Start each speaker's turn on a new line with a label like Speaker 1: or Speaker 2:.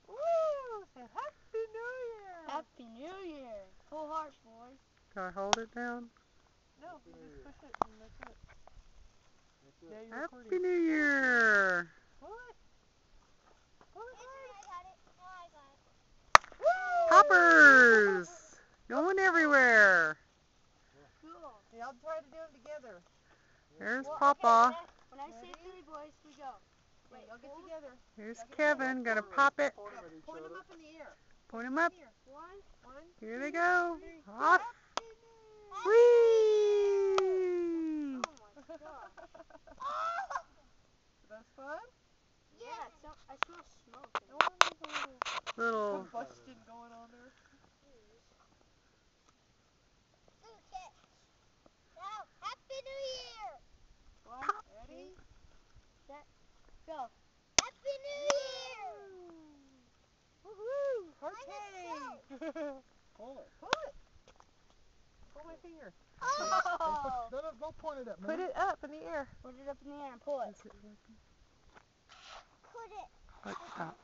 Speaker 1: Woo! Say Happy New Year!
Speaker 2: Happy New Year! Full hearts, boys.
Speaker 3: Can I hold it down?
Speaker 1: No, you just push it and that's it. Now you're
Speaker 3: Happy
Speaker 1: recording.
Speaker 3: New Year!
Speaker 1: Pull it! Pull it hard!
Speaker 2: Woo!
Speaker 3: Poppers! Going everywhere!
Speaker 2: Cool.
Speaker 1: Yeah, I'll try to do them together.
Speaker 3: There's
Speaker 2: Well,
Speaker 3: Papa.
Speaker 2: Okay, when I say three, boys, we go.
Speaker 1: Okay, y'all get together.
Speaker 3: Here's Kevin. Gonna pop it.
Speaker 1: Yeah, point them up in the air.
Speaker 3: Point them up.
Speaker 2: One.
Speaker 3: Here they go.
Speaker 1: Three.
Speaker 3: Off.
Speaker 2: Oh
Speaker 3: Whee!
Speaker 2: my god.
Speaker 1: That's fun?
Speaker 2: Yeah, I smell smoke.
Speaker 1: No one needs a little
Speaker 3: Little.
Speaker 1: combustion going on there.
Speaker 2: Happy New Year! One,
Speaker 1: Ready?
Speaker 2: set, go.
Speaker 4: Happy New Year!
Speaker 1: Woohoo! Party!
Speaker 5: Pull it.
Speaker 1: Pull it. Pull my finger.
Speaker 2: Oh!
Speaker 5: Don't point it at me.
Speaker 1: Put it up in the air.
Speaker 2: Put it up in the air and pull it.
Speaker 4: Put it.
Speaker 3: What's up?